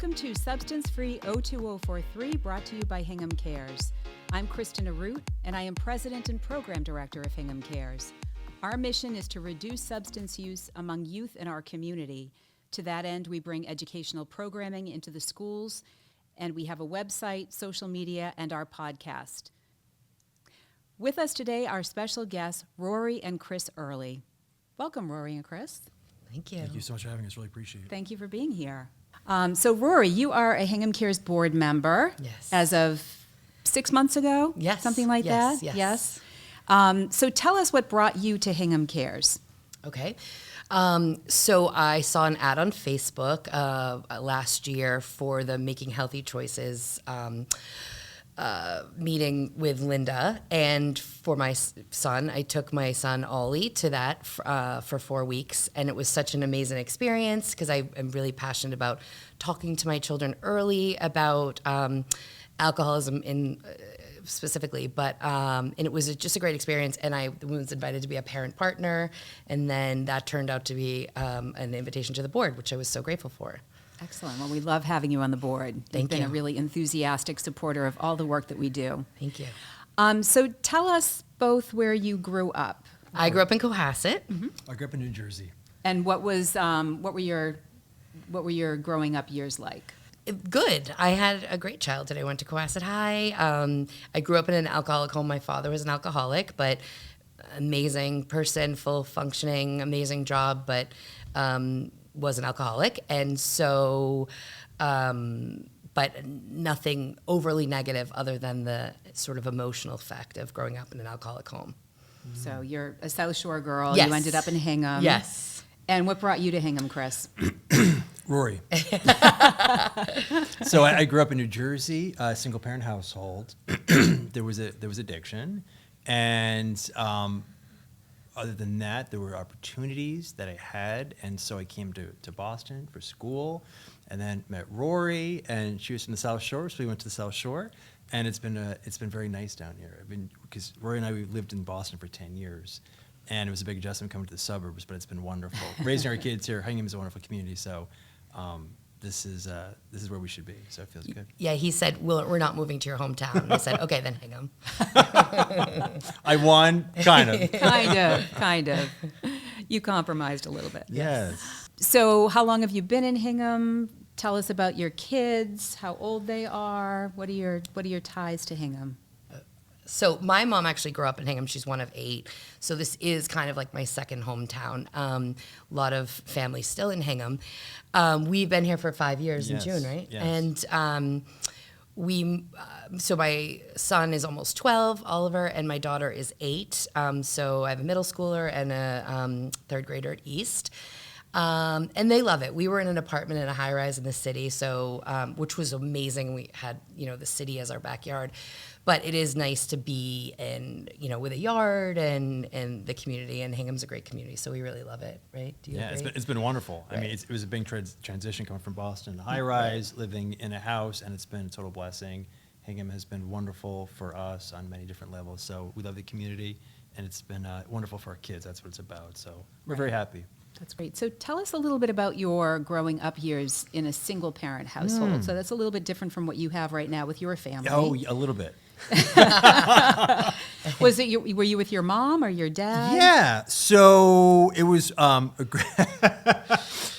Welcome to Substance Free 02043, brought to you by Hingham Cares. I'm Kristen Arute, and I am President and Program Director of Hingham Cares. Our mission is to reduce substance use among youth in our community. To that end, we bring educational programming into the schools, and we have a website, social media, and our podcast. With us today, our special guests, Rory and Chris Earley. Welcome, Rory and Chris. Thank you. Thank you so much for having us. Really appreciate it. Thank you for being here. So, Rory, you are a Hingham Cares board member. Yes. As of 6 months ago? Yes. Something like Yes, that? yes. So tell us what brought you to Hingham Cares. Okay. So I saw an ad on Facebook last year for the Making Healthy Choices meeting with Linda, and for my son, I took my son Ollie to that for 4 weeks, and it was such an amazing experience because I am really passionate about talking to my children early about alcoholism in specifically, but and it was just a great experience, and I was invited to be a parent partner, and then that turned out to be an invitation to the board, which I was so grateful for. Excellent. Well, we love having you on the board. You've been a really enthusiastic supporter of all the work that we do. Thank you. So tell us both where you grew up. I grew up in Cohasset. Mm-hmm. I grew up in New Jersey. And what were your growing up years like? Good. I had a great childhood. I went to Cohasset High. I grew up in an alcoholic home. My father was an alcoholic, but amazing person, full functioning, amazing job, but was an alcoholic. And so, but nothing overly negative other than the sort of emotional effect of growing up in an alcoholic home. So you're a South Shore girl. Yes. You ended up in Hingham. Yes. And what brought you to Hingham, Chris? Rory. So I grew up in New Jersey, a single parent household. There was addiction, and other than that, there were opportunities that I had, and so I came to Boston for school, and then met Rory, and she was from the South Shore, so we went to the South Shore, and it's been very nice down here. Because Rory and I, we lived in Boston for 10 years, and it was a big adjustment coming to the suburbs, but it's been wonderful. Raising our kids here, Hingham is a wonderful community, so this is where we should be, so it feels good. Yeah, he said, we're not moving to your hometown. And I said, okay, then Hingham. I won, kind of. Kind of. You compromised a little bit. Yes. So how long have you been in Hingham? Tell us about your kids, how old they are. What are your ties to Hingham? So my mom actually grew up in Hingham. She's one of 8. So this is kind of like my second hometown. A lot of family still in Hingham. We've been here for 5 years in June, right? Yes. And so my son is almost 12, Oliver, and my daughter is 8. So I have a middle schooler and a third grader at East. And they love it. We were in an apartment in a high-rise in the city, so which was amazing. We had, the city as our backyard. But it is nice to be in, with a yard and the community, and Hingham's a great community, so we really love it, right? Do you agree? It's been wonderful. Right. I mean, it was a big transition coming from Boston to high-rise, living in a house, and it's been a total blessing. Hingham has been wonderful for us on many different levels, so we love the community, and it's been wonderful for our kids. That's what it's about, so we're very happy. That's great. So tell us a little bit about your growing up years in a single-parent household. So that's a little bit different from what you have right now with your family. Oh, a little bit. Were you with your mom or your dad? Yeah, so it was We're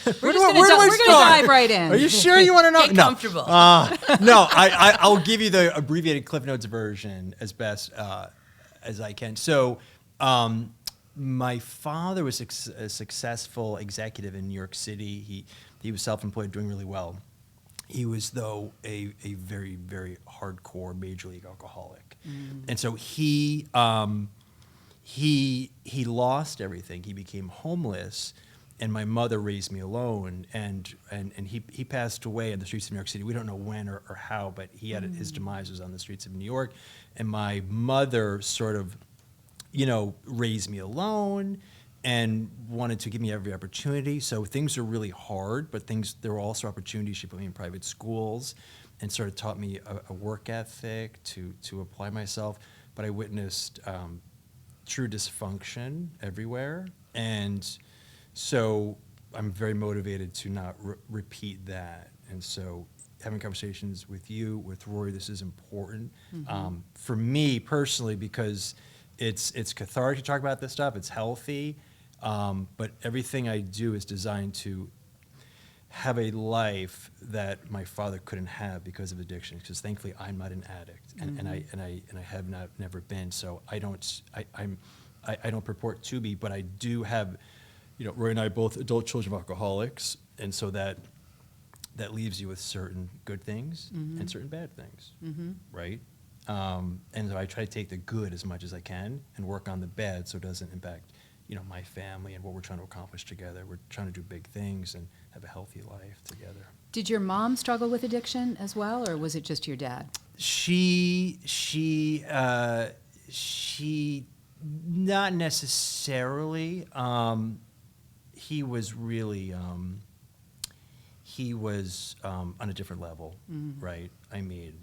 just going to dive right in. Are you sure you want to know? Get comfortable. No, I'll give you the abbreviated Cliff Notes version as best as I can. So my father was a successful executive in New York City. He was self-employed, doing really well. He was, though, a very, very hardcore major league alcoholic. And so he lost everything. He became homeless, and my mother raised me alone. And he passed away in the streets of New York City. We don't know when or how, but his demise was on the streets of New York. And my mother sort of, raised me alone and wanted to give me every opportunity. So things are really hard, but there were also opportunities. She put me in private schools and sort of taught me a work ethic to apply myself. But I witnessed true dysfunction everywhere. And so I'm very motivated to not repeat that. And so having conversations with you, with Rory. This is important for me personally because it's cathartic to talk about this stuff. It's healthy, but everything I do is designed to have a life that my father couldn't have because of addiction. Because thankfully, I'm not an addict, and I have never been. So I don't purport to be, but I do have. Rory and I are both adult children of alcoholics, and so that leaves you with certain good things and certain bad things, right? And so I try to take the good as much as I can and work on the bad so it doesn't impact, my family and what we're trying to accomplish together. We're trying to do big things and have a healthy life together. Did your mom struggle with addiction as well, or was it just your dad? She not necessarily. He was really, on a different level, right? I mean,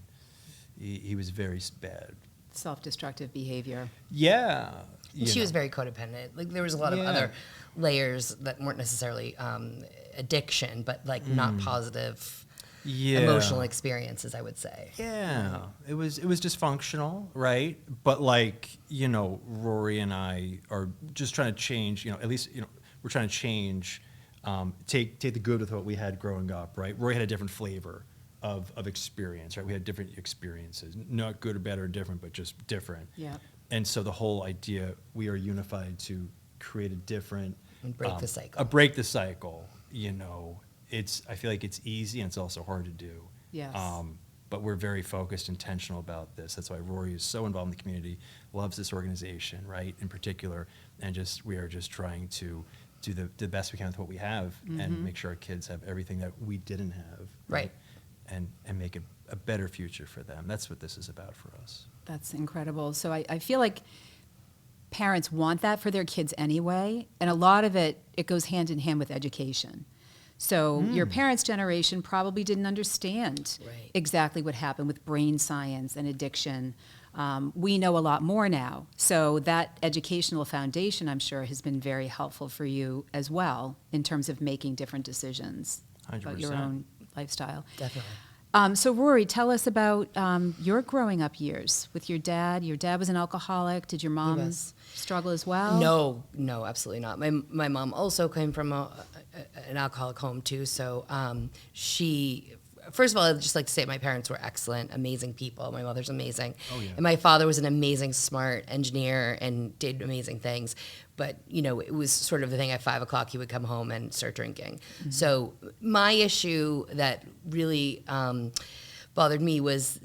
he was very bad. Self-destructive behavior. Yeah. She was very codependent. Like there was a lot of other layers that weren't necessarily addiction, but like not positive emotional experiences, I would say. Yeah, it was dysfunctional, right? But like, Rory and I are just trying to change, at least, we're trying to change, take the good with what we had growing up, right? Rory had a different flavor of experience, right? We had different experiences, not good or bad or different, but just different. Yeah. And so the whole idea, we are unified to create a different... And break the cycle. Break the cycle, I feel like it's easy and it's also hard to do. Yes. But we're very focused, intentional about this. That's why Rory is so involved in the community, loves this organization, right, in particular, and we are just trying to do the best we can with what we have and make sure our kids have everything that we didn't have. Right. And make a better future for them. That's what this is about for us. That's incredible. So I feel like parents want that for their kids anyway, and a lot of it goes hand in hand with education. So your parents' generation probably didn't understand exactly what happened with brain science and addiction. We know a lot more now. So that educational foundation, I'm sure, has been very helpful for you as well in terms of making different decisions 100%. about your own lifestyle. Definitely. So Rory, tell us about your growing up years with your dad. Your dad was an alcoholic. Did your mom struggle as well? No, absolutely not. My mom also came from an alcoholic home too. So she, first of all, I'd just like to say my parents were excellent, amazing people. My mother's amazing. Oh, yeah. And my father was an amazing, smart engineer and did amazing things. But, it was sort of the thing at 5 o'clock he would come home and start drinking. Mm-hmm. So my issue that really bothered me was,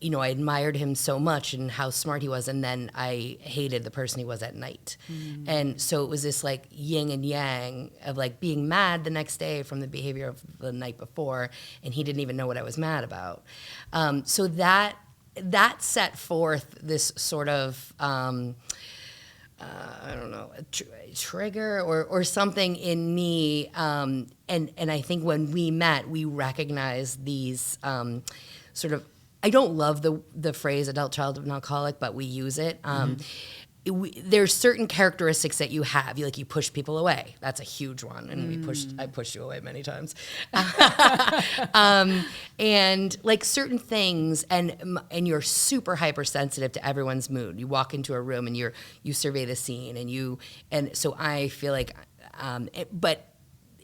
I admired him so much and how smart he was, and then I hated the person he was at night. Mm-hmm. And so it was this like yin and yang of like being mad the next day from the behavior of the night before, and he didn't even know what I was mad about. So that set forth this sort of... I don't know, a trigger or something in me. And I think when we met, we recognized these sort of, I don't love the phrase adult child of an alcoholic, but we use it. There's certain characteristics that you have. You push people away. That's a huge one. And I pushed you away many times. And like certain things, and you're super hypersensitive to everyone's mood. You walk into a room and you survey the scene, and so I feel like, but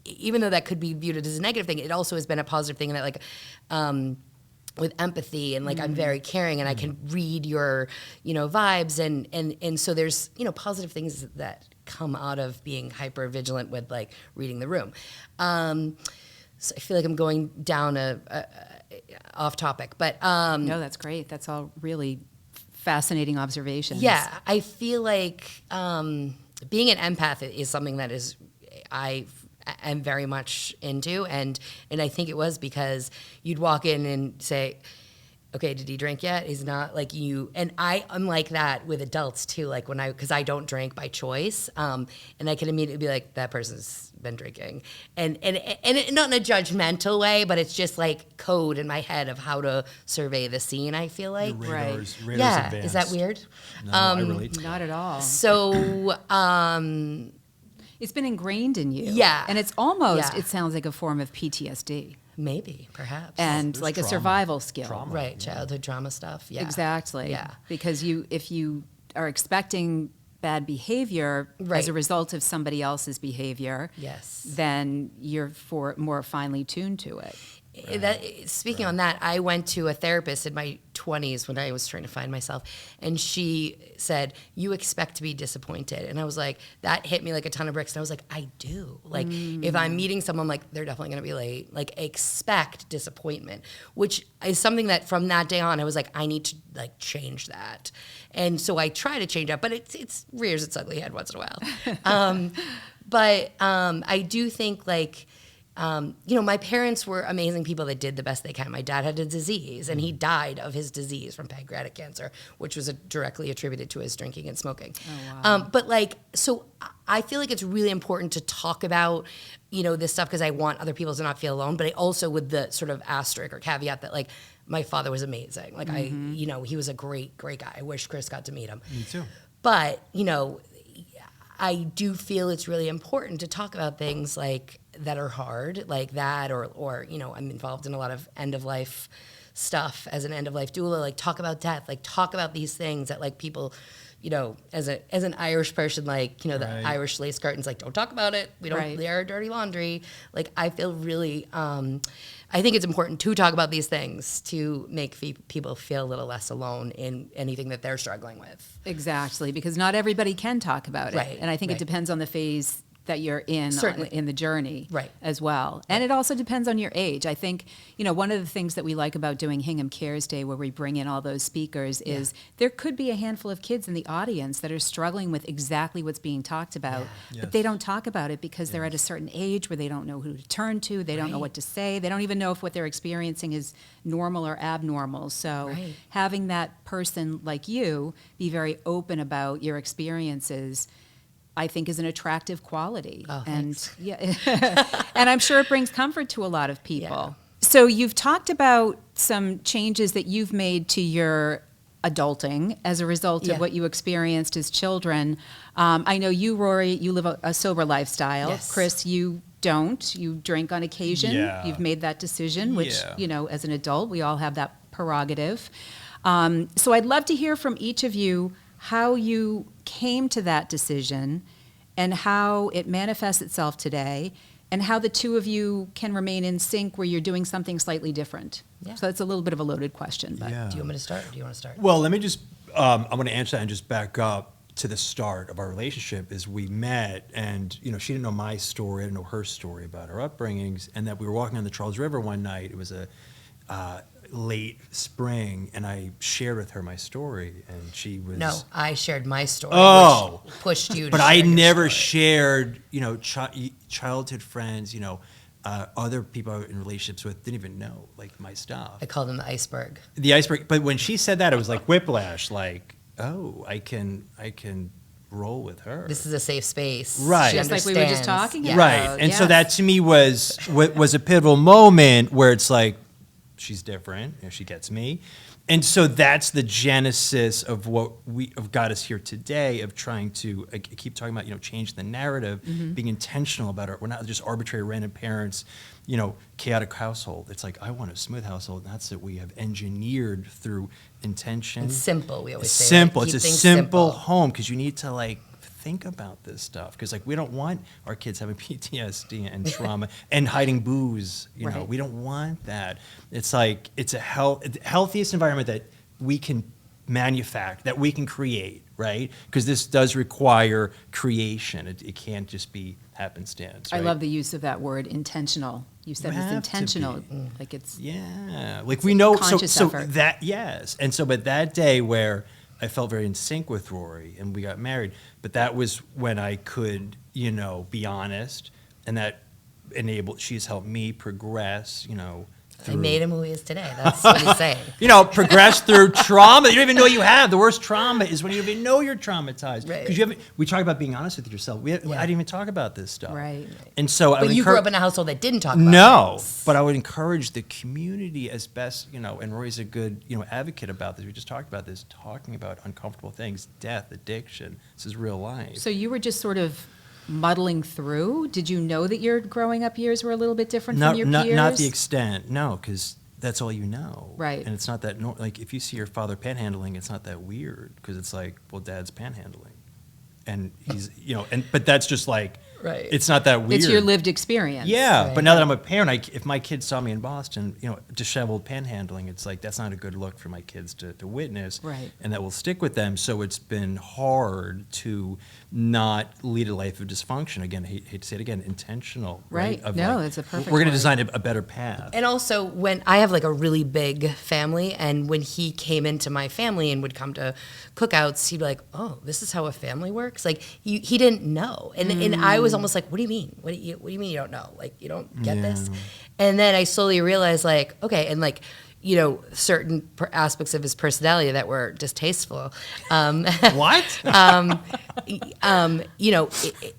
even though that could be viewed as a negative thing, it also has been a positive thing in that with empathy and I'm very caring and I can read your, vibes and so there's, positive things that come out of being hyper vigilant with reading the room. So I feel like I'm going down a off topic, but no, that's great. That's all really fascinating observations. Yeah, I feel like being an empath is something that I am very much into, and I think it was because you'd walk in and say, okay, did he drink yet? He's not, and I'm like that with adults too, because I don't drink by choice, and I can immediately be like, that person's been drinking, and not in a judgmental way, but it's just code in my head of how to survey the scene, I feel like. Your radar's yeah, advanced. is that weird? No, I relate to that. Not at all. So, it's been ingrained in you. Yeah. And it's almost, Yeah. it sounds like a form of PTSD. Maybe, perhaps. and there's like a trauma. survival skill. Trauma. Right, childhood trauma stuff. Yeah. Exactly. Yeah. Because if you are expecting bad behavior Right. as a result of somebody else's behavior, Yes. then you're more finely tuned to it. Speaking on that, I went to a therapist in my 20s when I was trying to find myself, and she said, "You expect to be disappointed," and I was like, that hit me like a ton of bricks. And I was like, I do. Like, if I'm meeting someone, like, they're definitely going to be late. Like, expect disappointment, which is something that from that day on, I was like, I need to like change that, and so I try to change that, but it's rears its ugly head once in a while. But I do think like. My parents were amazing people that did the best they can. My dad had a disease, and he died of his disease from pancreatic cancer, which was directly attributed to his drinking and smoking. Oh, wow. So I feel like it's really important to talk about, this stuff because I want other people to not feel alone. But I also, with the sort of asterisk or caveat that, like, my father was amazing. Like, he was a great, great guy. I wish Chris got to meet him. Me too. But, I do feel it's really important to talk about things like that are hard, like that, or I'm involved in a lot of end of life stuff as an end of life doula. Like, talk about death, like talk about these things that like people, as an Irish person, like the Right. Irish lace curtains, like don't talk about it. We don't. Right. They are dirty laundry. Like, I feel really. I think it's important to talk about these things to make people feel a little less alone in anything that they're struggling with. Exactly, because not everybody can talk about it. Right, And I think it right. depends on the phase that you're in Certainly. in the journey Right. as well. And it also depends on your age. I think, one of the things that we like about doing Hingham Cares Day, where we bring in all those speakers, is there could be a handful of kids in the audience that are struggling with exactly what's being talked about, but they Yes. don't talk about it because they're at a certain age where they don't know who to turn to, they don't know Right. what to say, they don't even know if what they're experiencing is normal or abnormal. So Right. having that person like you be very open about your experiences, I think, is an attractive quality. Oh, and thanks. and I'm sure it brings comfort to a lot of people. So you've talked about some changes that you've made to your adulting as a result Yeah. of what you experienced as children. I know you, Rory, you live a sober lifestyle. Yes. Chris, you don't. You drink on occasion. Yeah. You've made that decision, which, Yeah. as an adult, we all have that prerogative. So I'd love to hear from each of you how you came to that decision and how it manifests itself today, and how the two of you can remain in sync where you're doing something slightly different. Yeah. So that's a little bit of a loaded question. But Yeah. Do you want me to start? Or do you want to start? Well, let me just, I'm going to answer that and just back up to the start of our relationship is we met and, she didn't know my story, I didn't know her story about our upbringings, and that we were walking on the Charles River one night. It was a late spring, and I shared with her my story, and she was... No, I shared my story, Oh. which pushed you to But share I your never story. shared, childhood friends, other people I was in relationships with didn't even know, like, my stuff. I called him the iceberg. The iceberg, but when she said that, it was like whiplash, like, oh, I can roll with her. This is a safe space. Right. She Just like we were just understands. talking Yeah. about. Right. And so yes. that to me was a pivotal moment where it's like, she's different, she gets me. And so that's the genesis of what of got us here today, of trying to, I keep talking about, change the narrative, being intentional about it. We're not just arbitrary random parents, chaotic household. It's like, I want a smooth household, and that's what we have engineered through intention. It's simple, we always say. Simple. Like, It's a keep things simple simple. home, because you need to think about this stuff, because we don't want our kids having PTSD and trauma and hiding booze. Right. We don't want that. It's like it's a healthiest environment that we can manufacture, that we can create, right? Because this does require creation. It can't just be happenstance. I right? love the use of that word, intentional. You said You it's have to intentional, be. like it's Yeah, we know. conscious So effort. that yes, and so but that day where I felt very in sync with Rory and we got married, but that was when I could, be honest, and that enabled. She's helped me progress, I through, made him who he is today. That's what he's saying. progress through trauma. You don't even know you have. The worst trauma is when you don't even know you're traumatized. Right. Because we talk about being honest with yourself. I Yeah. didn't even talk about this stuff. right. And so I But would you grew encourage- up in a household that didn't talk about no, things. but I would encourage the community as best, and Roy's a good, advocate about this. We just talked about this, talking about uncomfortable things, death, addiction. This is real life. So you were just sort of muddling through? Did you know that your growing up years were a little bit different from your peers? Not the extent, no, because that's all you know. Right. And it's not that, like, if you see your father panhandling, it's not that weird, because it's like, well, Dad's panhandling. And he's, but that's just like, Right. it's not that weird. It's your lived experience. Yeah, Right. but now that I'm a parent, if my kids saw me in Boston, disheveled panhandling, it's like, that's not a good look for my kids to witness. Right. And that will stick with them. So it's been hard to not lead a life of dysfunction. Again, I hate to say it again, intentional. Right. Of No, like, that's a perfect we're going to word. design a better path. And also, when I have like a really big family, and when he came into my family and would come to cookouts, he'd be like, "Oh, this is how a family works." Like he didn't know, and I was almost like, "What do you mean? What do you mean you don't know? Like you don't get this?" And then I slowly realized, like, okay, and like, certain aspects of his personality that were distasteful. What?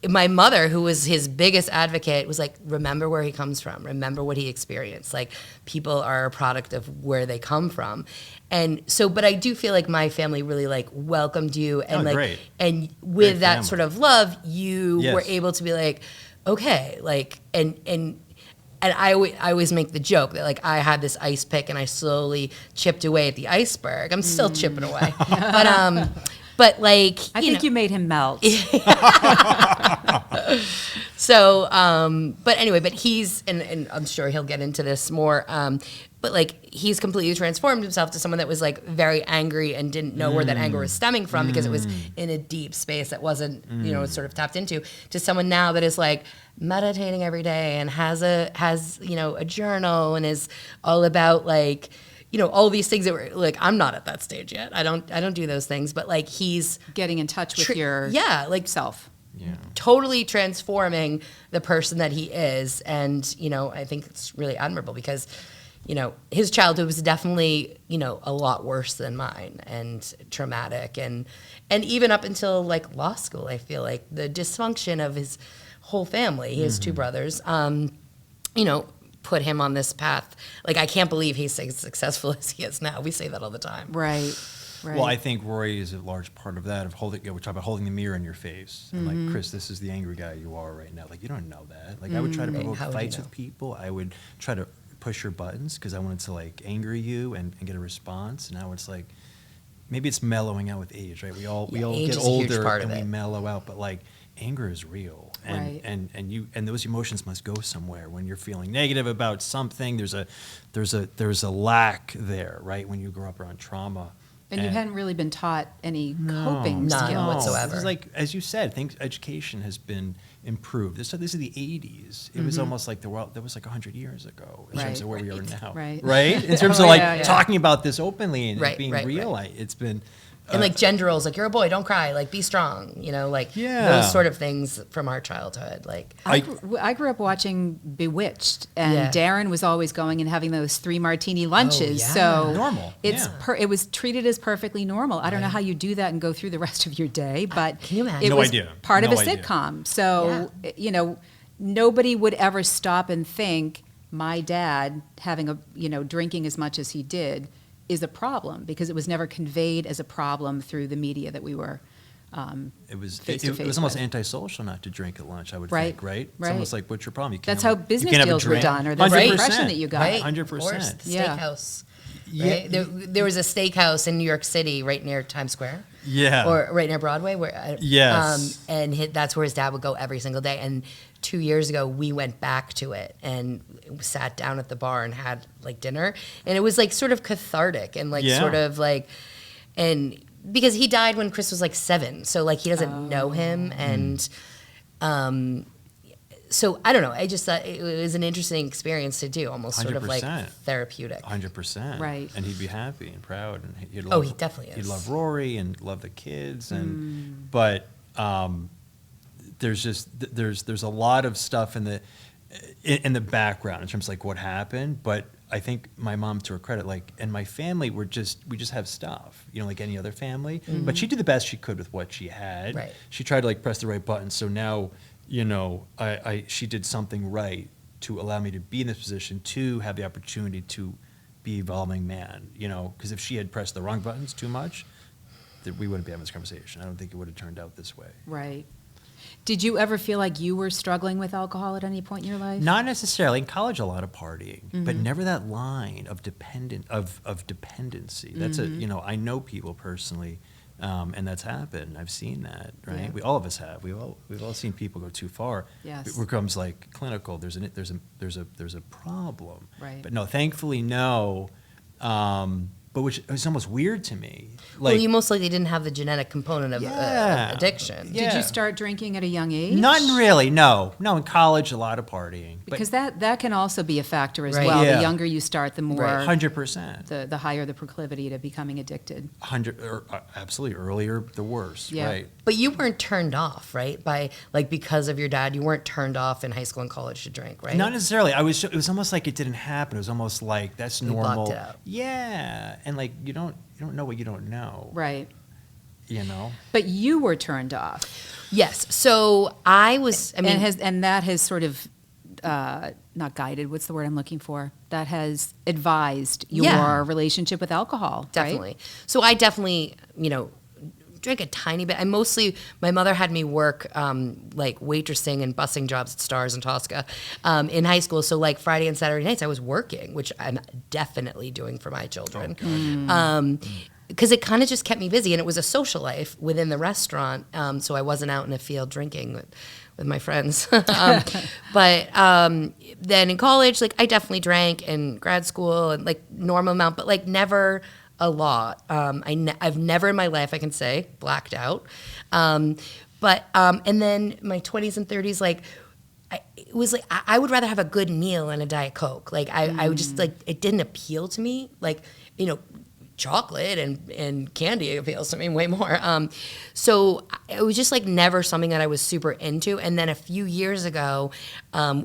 My mother, who was his biggest advocate, was like, remember where he comes from, remember what he experienced. Like, people are a product of where they come from. And so, but I do feel like my family really like welcomed you, and great. and with Great that family. sort of love, you Yes. were able to be like, okay, like, and I always make the joke that like I had this ice pick and I slowly chipped away at the iceberg. I'm still chipping away, but like I think you made him melt. So, but anyway, but he's and I'm sure he'll get into this more. But like he's completely transformed himself to someone that was like very angry and didn't know where that anger was stemming from because it was in a deep space that wasn't sort of tapped into, to someone now that is like meditating every day and has a journal and is all about like all these things that were like, I'm not at that stage yet. I don't do those things, but like he's Getting in touch with your self. Yeah. totally transforming the person that he is. And, I think it's really admirable because, his childhood was definitely, a lot worse than mine and traumatic. And even up until like law school, I feel like the dysfunction of his whole family, he has two brothers, put him on this path. Like, I can't believe he's as successful as he is now. We say that all the time. Right. Well, I think Rory is a large part of that, of holding, we talk about holding the mirror in your face. And like, Chris, this is the angry guy you are right now. Like, you don't know that. Like, I would try to provoke How would you fights know? with people. I would try to push your buttons because I wanted to like anger you and get a response. And now it's like, maybe it's mellowing out with age, right? We all age get is a huge older part and of we it. mellow out, but like anger is real. And, Right. and those emotions must go somewhere. When you're feeling negative about something, there's a lack there, right? When you grow up around trauma. And you hadn't really been taught any coping None skills. whatsoever. This is like, as you said, education has been improved. This is the 80s. It was almost like the world, that was like 100 years ago in terms of where we are now. Right. Right? In terms Oh, of like yeah, yeah. talking about this openly and Right, being right, real. right. It's been... And like gender roles, like you're a boy, don't cry, like be strong, like Yeah. those sort of things from our childhood. Like I grew up watching Bewitched, and Yeah. Darren was always going and having those 3 martini lunches. yeah. So Normal, It's yeah. it was treated as perfectly normal. I don't know how you do that and go through the rest of your day, but Can you imagine? it No was idea. part of No a idea. sitcom. So nobody would ever stop and think my dad having drinking as much as he did is a problem, because it was never conveyed as a problem through the media that we were It was face-to-face it was almost with. antisocial not to drink at lunch, I would Right, think, right? It's right. almost like, what's your problem? You can't That's have how you business can't have a deals were drink. done, or that's the 100%. impression that you got. right, 100%. of course, the Yeah. steakhouse. Yeah. Right? There was a steakhouse in New York City right near Times Square. Yeah. Or right near Broadway, where Yes. and that's where his dad would go every single day. And 2 years ago, we went back to it and sat down at the bar and had like dinner, and it was like sort of cathartic and like Yeah. sort of like, and because he died when Chris was like 7, so like he doesn't know him, and so I don't know. I just thought it was an interesting experience to do, almost sort of like 100%. therapeutic. 100%. Right. And he'd be happy and proud, and he'd Oh, love, he definitely He'd is. love Rory and love the kids, and but there's a lot of stuff in the background in terms of like what happened. But I think my mom, to her credit, like, and my family we just have stuff, like any other family. But she did the best she could with what she had. Right. She tried to like press the right button. So now, she did something right to allow me to be in this position, to have the opportunity to be evolving man, because if she had pressed the wrong buttons too much, that we wouldn't be having this conversation. I don't think it would have turned out this way. Right. Did you ever feel like you were struggling with alcohol at any point in your life? Not necessarily. In college, a lot of partying, but Mm-hmm. never that line of dependency. That's Mm-hmm. I know people personally, and that's happened. I've seen that, right? Yeah. All of us have. We've all seen people go too far. Yes. It becomes like clinical. There's a problem. Right. But no, thankfully, no. But which is almost weird to me. Well, you most likely didn't have the genetic component of Yeah. addiction. Yeah. Did you start drinking at a young age? Not really. No. In college, a lot of partying. Because that can also be a factor as Right. well. Yeah. The younger you start, the more, 100%. the higher the proclivity to becoming addicted. Absolutely. Earlier, the worse. Yeah. Right. But you weren't turned off, right? By because of your dad, you weren't turned off in high school and college to drink, right? Not necessarily. It was almost like it didn't happen. It was almost like that's You normal. blocked it out. Yeah, and like you don't know what you don't know. Right. You know. But you were turned off. Yes. So I was. I mean, and that has sort of not guided. What's the word I'm looking for? That has advised your Yeah. relationship with alcohol. definitely. Right? So I definitely, drank a tiny bit. My mother had me work like waitressing and busing jobs at Stars and Tosca in high school. So like Friday and Saturday nights, I was working, which I'm definitely doing for my children. Because it kind of just kept me busy, and it was a social life within the restaurant. So I wasn't out in the field drinking with my friends. But then in college, like I definitely drank in grad school and like normal amount, but like never a lot. I've never in my life, I can say, blacked out. And then my 20s and 30s, like, it was like I would rather have a good meal and a Diet Coke. Like I would just like it didn't appeal to me. Like chocolate and candy appeals to me way more. So it was just like never something that I was super into. And then a few years ago,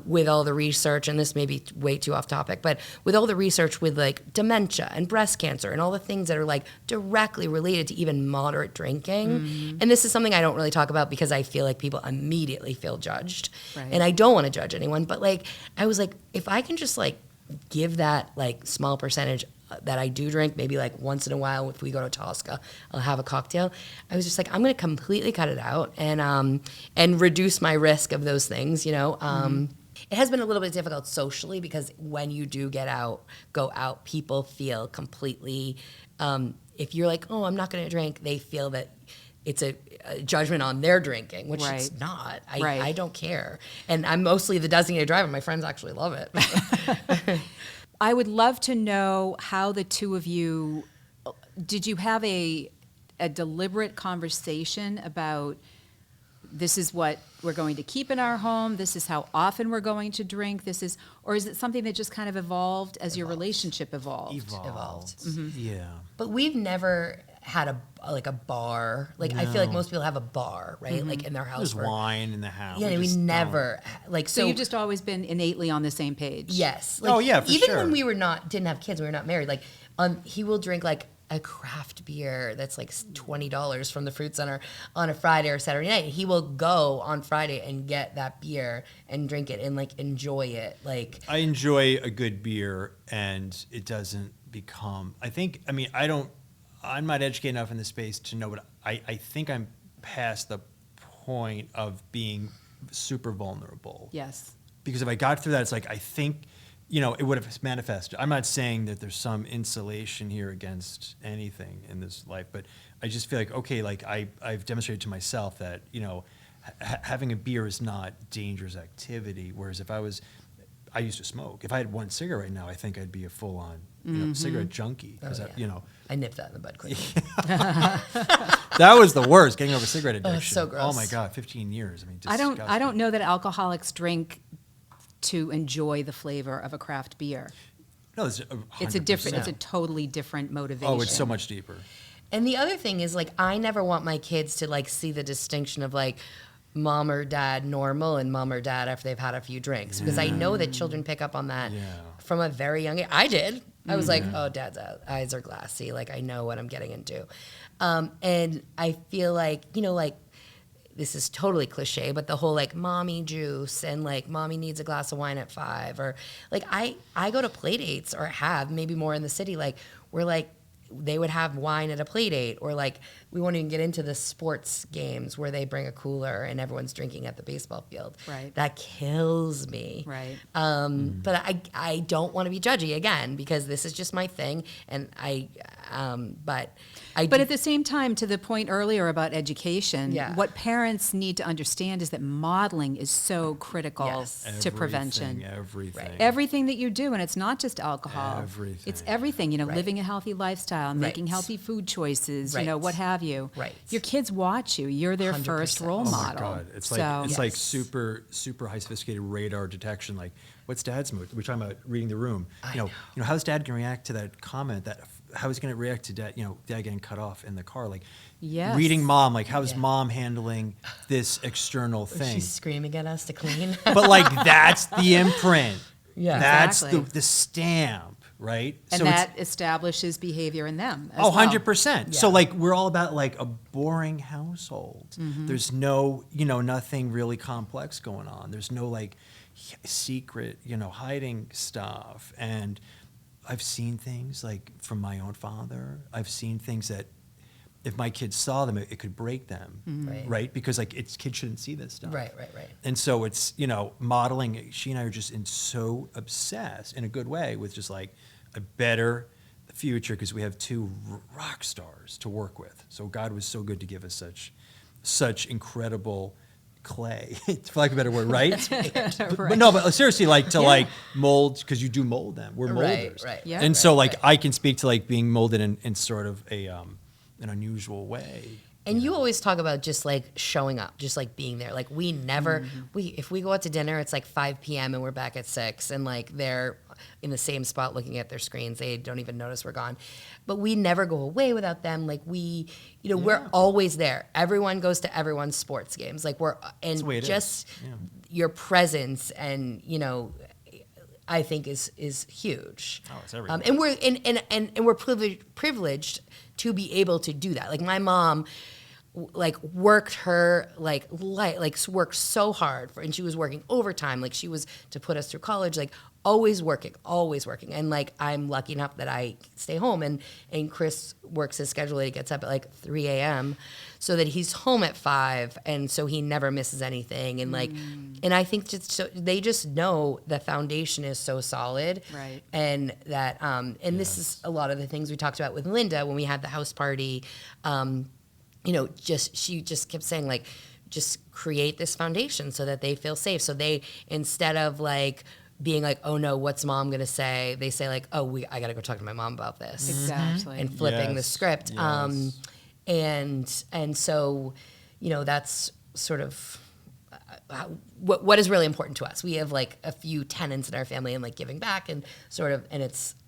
with all the research, and this may be way too off topic, but with all the research with like dementia and breast cancer and all the things that are like directly related to even moderate drinking. And this is something I don't really talk about because I feel like people immediately feel judged. Right. And I don't want to judge anyone, but like I was like, if I can just like give that like small percentage that I do drink, maybe like once in a while if we go to Tosca, I'll have a cocktail. I was just like, I'm going to completely cut it out and reduce my risk of those things, It has been a little bit difficult socially because when you do go out, people feel completely, if you're like, oh, I'm not going to drink, they feel that it's a judgment on their drinking, which it's Right. not. Right. I don't care. And I'm mostly the designated driver. My friends actually love it. I would love to know how the two of you, did you have a deliberate conversation about this is what we're going to keep in our home, this is how often we're going to drink, or is it something that just kind of evolved as your relationship evolved? Evolved. Yeah. But we've never had a bar. Like I feel like most people have a bar, right? Like in their house. There's wine in the house. Yeah, we just never So you've just always been innately on the same page? Yes. Oh, yeah, for even sure. when we didn't have kids, we were not married. Like he will drink like a craft beer that's like $20 from the fruit center on a Friday or Saturday night. He will go on Friday and get that beer and drink it and like enjoy it. Like I enjoy a good beer, and it doesn't become. I'm not educated enough in this space to know what I think I'm past the point of being super vulnerable. Yes. Because if I got through that, it's like I think, it would have manifested. I'm not saying that there's some insulation here against anything in this life, but I just feel like, okay, like I've demonstrated to myself that, having a beer is not dangerous activity. Whereas if I used to smoke. If I had one cigarette right now, I think I'd be a full-on cigarette junkie. 'Cause I nipped that in the bud quickly. That was the worst, getting over cigarette addiction. so gross. Oh my God, 15 years. I disgusting. don't know that alcoholics drink to enjoy the flavor of a craft beer. No, it's It's a totally different motivation. Oh, it's so much deeper. And the other thing is like I never want my kids to like see the distinction of like mom or dad normal and mom or dad after they've had a few drinks because I know that children pick up on that from a very young age. I did. I was like, oh, dad's eyes are glassy. Like I know what I'm getting into. And I feel like, like this is totally cliche, but the whole like mommy juice and like mommy needs a glass of wine at 5 or like I go to play dates or have maybe more in the city, like we're like they would have wine at a play date, or like we won't even get into the sports games where they bring a cooler and everyone's drinking at the baseball field. Right. That kills me. Right. But I don't want to be judgy again, because this is just my thing, and But at the same time, to the point earlier about education, Yeah. what parents need to understand is that modeling is so critical Yes. to prevention. Everything. Right. Everything that you do, and it's not just alcohol. Everything. It's everything, Right. living a healthy lifestyle, making Right. healthy food choices, Right. what have you. Right. Your kids watch you. You're their first 100%. role Oh my model. God! It's So- like it's like Yes. super high sophisticated radar detection. Like, what's Dad's mood? We're talking about reading the room. I You know, know. how's Dad gonna react to that comment? How is he gonna react to Dad? Dad getting cut off in the car. Like, Yes. reading Mom. Like, how's Yeah. Mom handling this external thing? she's screaming at us to clean. But like, that's the imprint. Yeah. That's Exactly. the stamp, right? And So it's- that establishes behavior in them. As Oh, well. 100%. So Yeah. like we're all about like a boring household. Mm-hmm. There's no, nothing really complex going on. There's no like secret, hiding stuff. And I've seen things like from my own father. I've seen things that if my kids saw them, it could break them, right? Because like kids shouldn't see this stuff. Right. And so it's, modeling. She and I are just so obsessed in a good way with just like a better future, because we have two rock stars to work with. So God was so good to give us such incredible clay, for lack of a better word, right? But no, but seriously, like like mold, because you do mold them. We're Right, molders. right. Yeah. And so like right. I can speak to like being molded in sort of an unusual way. And you always talk about just like showing up, just like being there. Like we never, if we go out to dinner, it's like 5 p.m. and we're back at 6, and like they're in the same spot looking at their screens. They don't even notice we're gone. But we never go away without them. Like we're always there. Everyone goes to everyone's sports games. Like the way it just is. Yeah. your presence and, I think is huge. Oh, it's everywhere. And we're privileged to be able to do that. Like my mom, worked her worked so hard and she was working overtime. Like she was to put us through college. Like always working. And like I'm lucky enough that I stay home and Chris works his schedule. He gets up at like 3 a.m. so that he's home at 5, and so he never misses anything. And and I think they just know the foundation is so solid, Right. And that this is a lot of the things we talked about with Linda when we had the house party. She just kept saying like, just create this foundation so that they feel safe. So they, instead of like being like, oh no, what's Mom gonna say? They say like, oh, I gotta go talk to my mom about this. Exactly. And flipping the Yes, script. yes. And so, that's sort of what is really important to us. We have like a few tenets in our family and like giving back and sort of,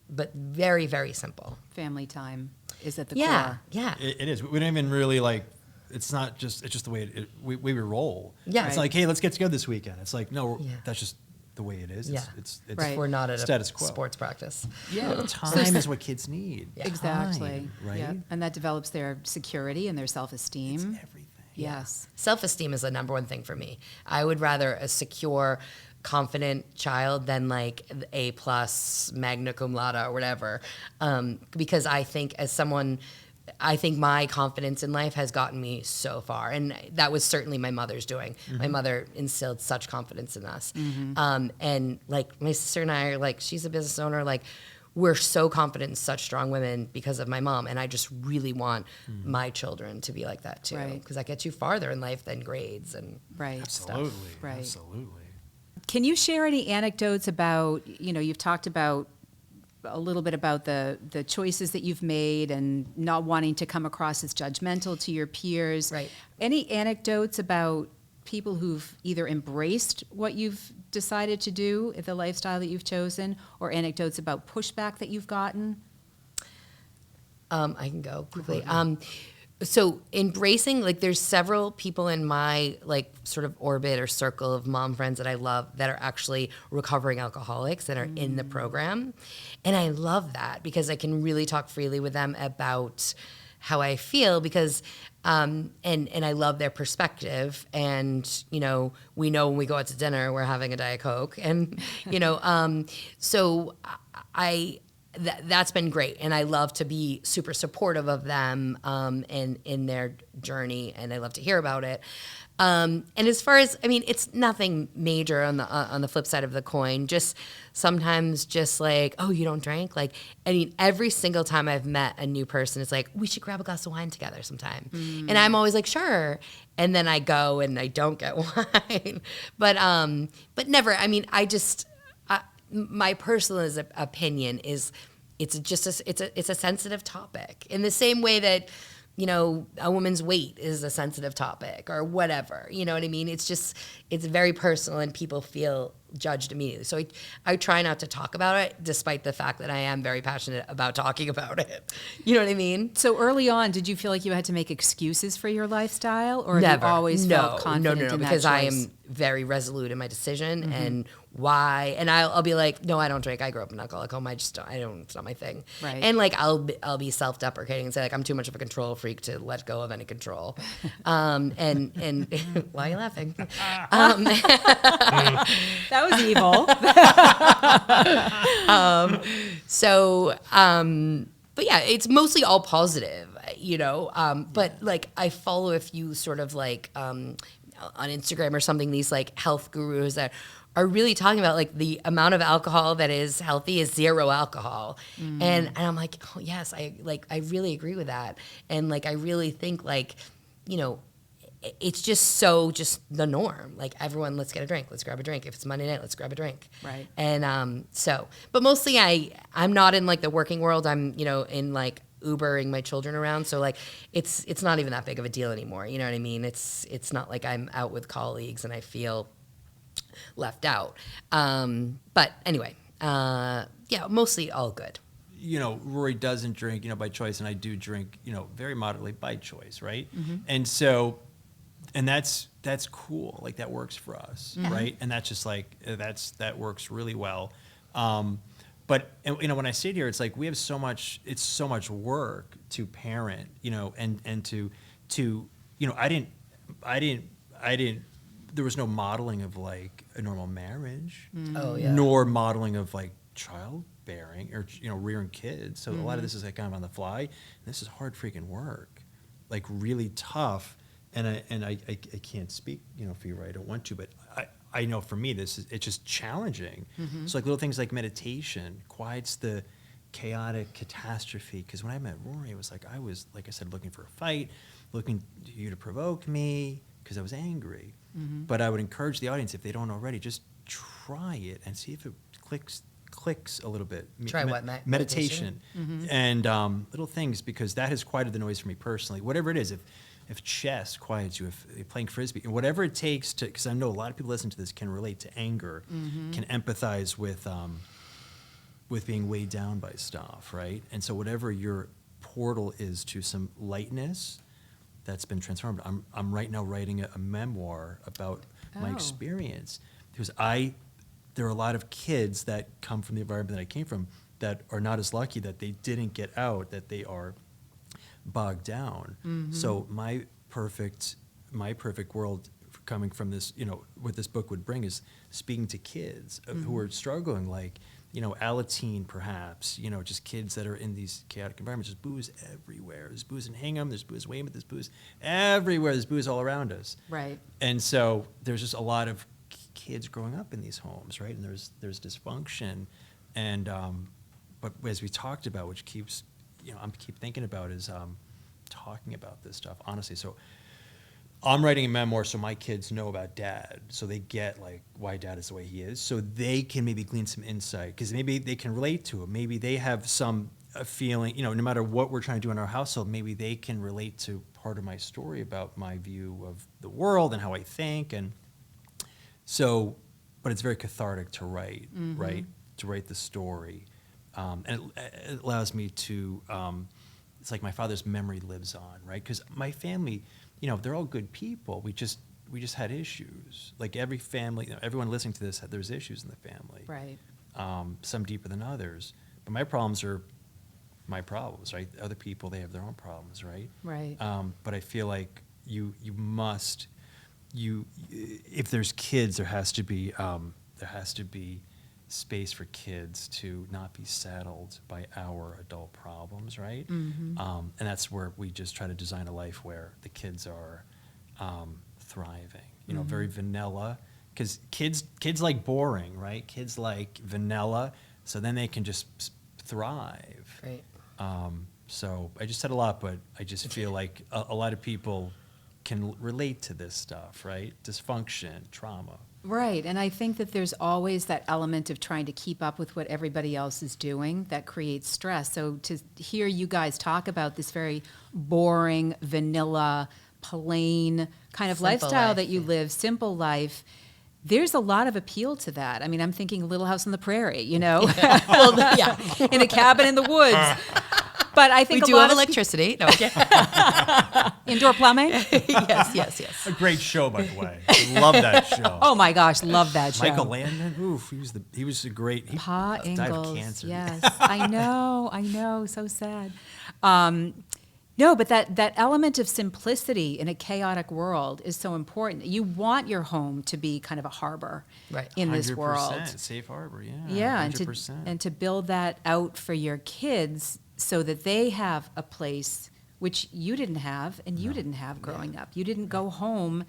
but very, very simple. Family time is at the Yeah, core. yeah. It is. We don't even really like. It's just the way we roll. Yeah. It's Right. like, hey, let's get together this weekend. It's like, no, Yeah. that's just the way it is. Yeah. It's Right. We're not at status a quo. sports practice. Yeah. Time is what kids need. Yeah. Exactly. Time, right? Yeah. And that develops their security and their self-esteem. It's everything. Yes. Self-esteem is the number one thing for me. I would rather a secure, confident child than like A+, magna cum laude or whatever. Because I think I think my confidence in life has gotten me so far. And that was certainly my mother's doing. My mother instilled such confidence in us. And like my sister and I are like, she's a business owner, like we're so confident and such strong women because of my mom. And I just really want my children to be like that too. Right. Because that gets you farther in life than grades and Right. Absolutely. Right. Absolutely. Can you share any anecdotes about, you've talked about a little bit about the choices that you've made and not wanting to come across as judgmental to your peers. Right. Any anecdotes about people who've either embraced what you've decided to do, the lifestyle that you've chosen, or anecdotes about pushback that you've gotten? I can go quickly. So embracing, like there's several people in my like sort of orbit or circle of mom friends that I love that are actually recovering alcoholics that are in the program. And I love that because I can really talk freely with them about how I feel because, and I love their perspective. And, we know when we go out to dinner, we're having a Diet Coke. And, so that's been great, and I love to be super supportive of them in their journey, and I love to hear about it. And as far as, I mean, it's nothing major on the flip side of the coin. Just sometimes, just like, oh, you don't drink? Like, I mean, every single time I've met a new person, it's like, we should grab a glass of wine together sometime, and I'm always like, sure. And then I go and I don't get wine, but never. I mean, my personal opinion is it's a sensitive topic in the same way that, you know, a woman's weight is a sensitive topic or whatever, you know what I mean? It's very personal and people feel judged immediately. So I try not to talk about it, despite the fact that I am very passionate about talking about it. You know what I mean? So early on, did you feel like you had to make excuses for your lifestyle, or have Never. you always felt confident in that because choice? I am very resolute in my decision and why. And I'll be like, no, I don't drink. I grew up in an alcoholic home. I don't. It's not my thing. Right. And like I'll be self-deprecating and say like I'm too much of a control freak to let go of any control. And why are you laughing? That was evil. But yeah, it's mostly all positive, you know. But like I follow a few sort of like on Instagram or something, these like health gurus that are really talking about like the amount of alcohol that is healthy is 0 alcohol. And I'm like, oh yes, I really agree with that. And like I really think like, you know, it's just the norm. Like everyone, let's get a drink. Let's grab a drink. If it's Monday night, let's grab a drink. Right. And but mostly I'm not in like the working world. I'm, you know, in like Ubering my children around. So like it's not even that big of a deal anymore. You know what I mean? It's not like I'm out with colleagues and I feel left out. But anyway, yeah, mostly all good. You know, Rory doesn't drink, you know, by choice, and I do drink, you know, very moderately by choice, right? And so, and that's cool. Like that works for us, right? And that's just like that works really well. But you know, when I sit here, it's like we have it's so much work to parent, you know, and to you know, I didn't. There was no modeling of like a normal marriage, Oh yeah. nor modeling of like childbearing or, you know, rearing kids. So a lot of this is like kind of on the fly. And this is hard freaking work, like really tough. And I can't speak, you know, for you, right? I don't want to, but I know for me it's just challenging. So like little things like meditation quiets the chaotic catastrophe. Because when I met Rory, it was like I was, like I said, looking for a fight, looking to you to provoke me because I was angry. But I would encourage the audience, if they don't already, just try it and see if it clicks a little bit. Try what? Meditation. And little things, because that has quieted the noise for me personally. Whatever it is, if chess quiets you, if you're playing Frisbee, whatever it takes to, because I know a lot of people listening to this can relate to anger, can empathize with being weighed down by stuff, right? And so whatever your portal is to some lightness, that's been transformed. I'm right now writing a memoir about my experience, because there are a lot of kids that come from the environment that I came from that are not as lucky, that they didn't get out, that they are bogged down. So my perfect world coming from this, you know, what this book would bring is speaking to kids who are struggling, like, you know, Alateen perhaps, you know, just kids that are in these chaotic environments. There's booze everywhere. There's booze in Hingham, there's booze in Weymouth, there's booze everywhere. There's booze all around us. Right. And so there's just a lot of kids growing up in these homes, right? And there's dysfunction. And but as we talked about, which keeps, you know, I keep thinking about, is talking about this stuff, honestly. So I'm writing a memoir so my kids know about Dad, so they get like why Dad is the way he is, so they can maybe glean some insight, because maybe they can relate to him. Maybe they have some feeling, you know, no matter what we're trying to do in our household, maybe they can relate to part of my story about my view of the world and how I think. And so, but it's very cathartic to write, right? To write the story. And it allows me to, it's like my father's memory lives on, right? Because my family, you know, they're all good people. We just had issues. Like every family, you know, everyone listening to this, there's issues in the family. Right. Some deeper than others. But my problems are my problems, right? Other people, they have their own problems, right? Right. But I feel like you must, if there's kids, there has to be space for kids to not be saddled by our adult problems, right? And that's where we just try to design a life where the kids are thriving, you know, very vanilla, because kids like boring, right? Kids like vanilla, so then they can just thrive. Right. So I just said a lot, but I just feel like a lot of people can relate to this stuff, right? Dysfunction, trauma. Right, and I think that there's always that element of trying to keep up with what everybody else is doing that creates stress. So to hear you guys talk about this very boring, vanilla, plain kind of Simple lifestyle life, that you yeah. live, simple life, there's a lot of appeal to that. I mean, I'm thinking Little House on the Prairie, you know? Well, yeah. In a cabin in the woods. But I think We do a lot have of electricity. No, okay. indoor plumbing. yes. A great show, by the way. I love that show. Oh my gosh, love that show. Michael Landon, oof, he was a great. He Pa died of Ingalls. cancer. Yes, I know, so sad. No, but that element of simplicity in a chaotic world is so important. You want your home to be kind of a harbor Right. in this world. 100%, safe harbor, yeah. Yeah, 100%. and to build that out for your kids so that they have a place which you didn't have and you didn't have growing up. You didn't go home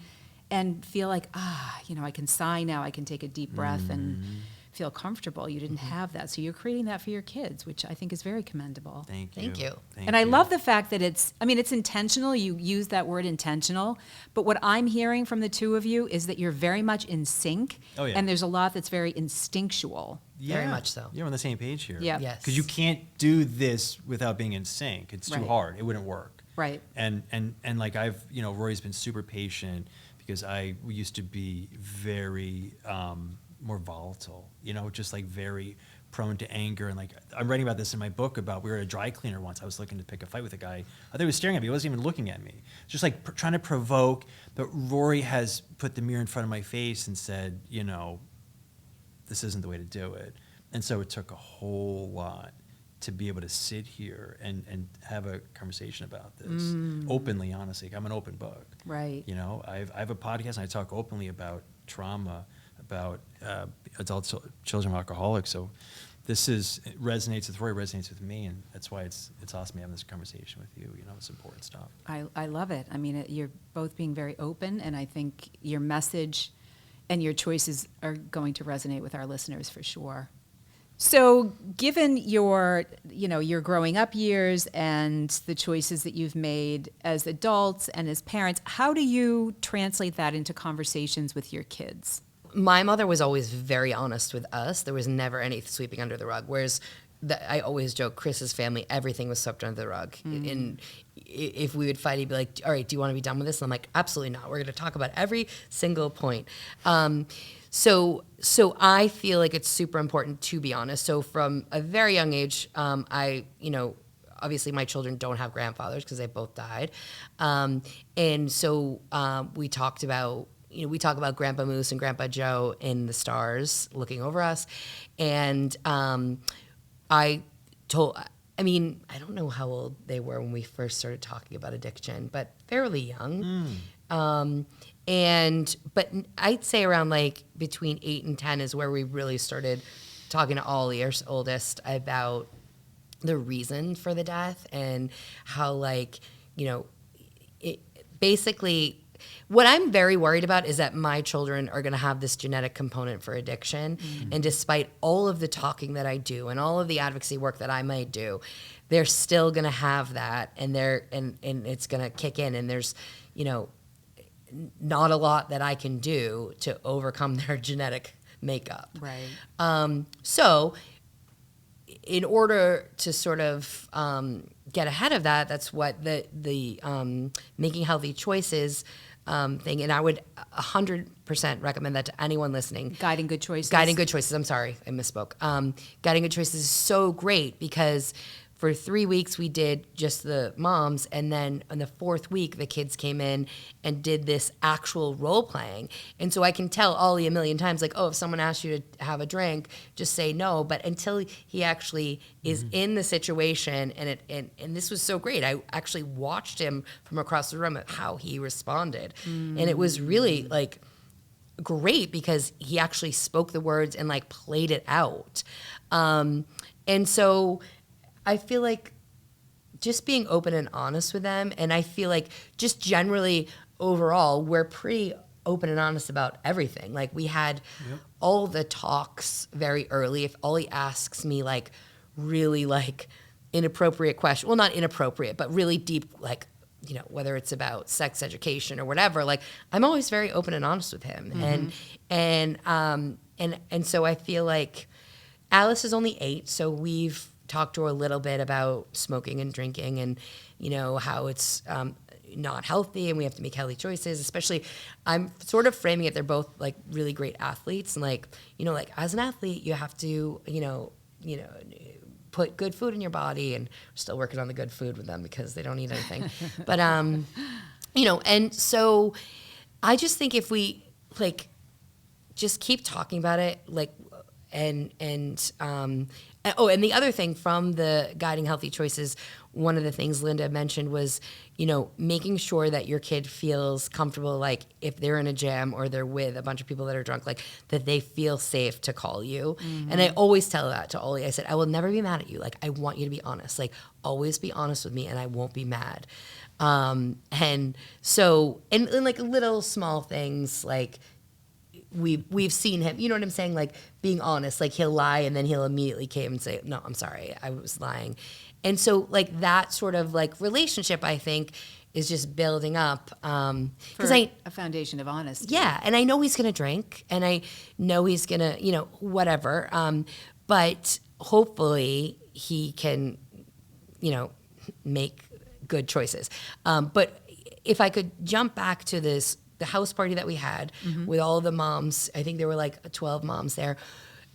and feel like, I can sigh now, I can take a deep breath and feel comfortable. You didn't have that. So you're creating that for your kids, which I think is very commendable. Thank you. Thank you. And I love the fact that it's intentional. You use that word intentional. But what I'm hearing from the two of you is that you're very much in sync. Oh, yeah. And there's a lot that's very instinctual. Very much so. You're on the same page here. Yeah. Yes. Because you can't do this without being in sync. It's too Right. hard. It wouldn't work. Right. And like Rory's been super patient because we used to be very more volatile, just like very prone to anger. And like, I'm writing about this in my book we were at a dry cleaner once. I was looking to pick a fight with a guy. I thought he was staring at me. He wasn't even looking at me. Just like trying to provoke. But Rory has put the mirror in front of my face and said, this isn't the way to do it. And so it took a whole lot to be able to sit here and have a conversation about this openly, honestly. I'm an open book. Right. I have a podcast and I talk openly about trauma, about adult children of alcoholics. So this resonates with Rory, resonates with me, and that's why it's awesome having this conversation with you. It's important stuff. I love it. I mean, you're both being very open, and I think your message and your choices are going to resonate with our listeners for sure. So given your growing up years and the choices that you've made as adults and as parents, how do you translate that into conversations with your kids? My mother was always very honest with us. There was never any sweeping under the rug. Whereas I always joke, Chris's family, everything was swept under the rug. And if we would fight, he'd be like, all right, do you want to be done with this? And I'm like, absolutely not. We're going to talk about every single point. So I feel like it's super important to be honest. So from a very young age, obviously my children don't have grandfathers because they both died. And so we talk about Grandpa Moose and Grandpa Joe in the stars looking over us. And I don't know how old they were when we first started talking about addiction, but fairly young. But I'd say around like between 8 and 10 is where we really started talking to Ollie, our oldest, about the reason for the death and how it basically. What I'm very worried about is that my children are going to have this genetic component for addiction. And despite all of the talking that I do and all of the advocacy work that I might do, they're still going to have that, and it's going to kick in, and there's, not a lot that I can do to overcome their genetic makeup. Right. So in order to sort of get ahead of that, that's what the Making Healthy Choices thing, and I would 100% recommend that to anyone listening. Guiding Good Choices. Guiding Good Choices. I'm sorry, I misspoke. Guiding Good Choices is so great because for 3 weeks we did just the moms, and then on the 4th week the kids came in and did this actual role playing. And so I can tell Ollie a million times, like, oh, if someone asks you to have a drink, just say no. But until he actually is in the situation, and this was so great. I actually watched him from across the room at how he responded, and it was really like great because he actually spoke the words and like played it out. And so I feel like just being open and honest with them, and I feel like just generally overall, we're pretty open and honest about everything. Like we had all the talks very early. If Ollie asks me like really like inappropriate question, well, not inappropriate, but really deep, like, you know, whether it's about sex education or whatever, like I'm always very open and honest with him. And so I feel like Alice is only 8, so we've talked to her a little bit about smoking and drinking and, you know, how it's not healthy and we have to make healthy choices. Especially, I'm sort of framing it, they're both like really great athletes. And like, you know, like as an athlete, you have to, you know, put good food in your body, and we're still working on the good food with them because they don't eat anything. But, you know, and so I just think if we like just keep talking about it, like, and the other thing from the Guiding Healthy Choices, one of the things Linda mentioned was, you know, making sure that your kid feels comfortable, like if they're in a gym or they're with a bunch of people that are drunk, like that they feel safe to call you. And I always tell that to Ollie. I said, I will never be mad at you. Like, I want you to be honest. Like, always be honest with me and I won't be mad. And so, and like little small things, like, we've seen him, you know what I'm saying? Like being honest, like he'll lie and then he'll immediately came and say, no, I'm sorry, I was lying. And so like that sort of like relationship, I think, is just building up. Because a foundation of honesty. Yeah, and I know he's going to drink and I know he's going to, you know, whatever. But hopefully he can, you know, make good choices. But if I could jump back to the house party that we had with all the moms, I think there were like 12 moms there.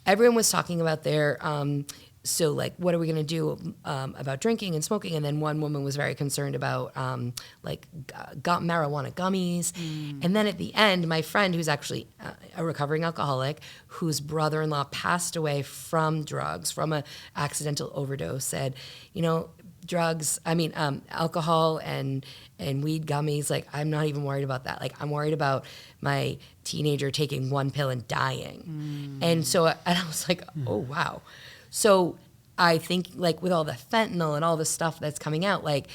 Everyone was talking about their, so like, what are we going to do about drinking and smoking? And then one woman was very concerned about marijuana gummies. And then at the end, my friend, who's actually a recovering alcoholic, whose brother-in-law passed away from drugs, from an accidental overdose, said, you know, alcohol and weed gummies, like I'm not even worried about that. Like I'm worried about my teenager taking one pill and dying. And so, and I was like, oh wow. So I think like with all the fentanyl and all the stuff that's coming out, like,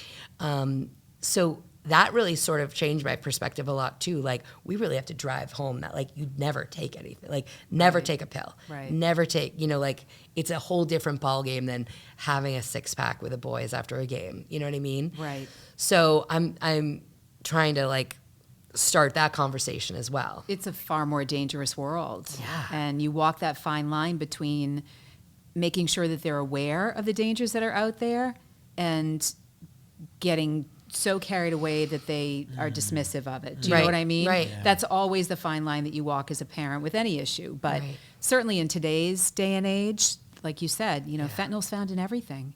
so that really sort of changed my perspective a lot too. Like we really have to drive home that like you'd never take anything, like never take a pill, never take, you know, like it's a whole different ball game than having a 6-pack with the boys after a game. You know what I mean? Right. So I'm trying to like start that conversation as well. It's a far more dangerous world. Yeah. And you walk that fine line between making sure that they're aware of the dangers that are out there and getting so carried away that they are dismissive of it. Do you know what I mean? Right. Yeah. That's always the fine line that you walk as a parent with any issue. But certainly in today's day and age, like you said, you know, fentanyl's found in everything.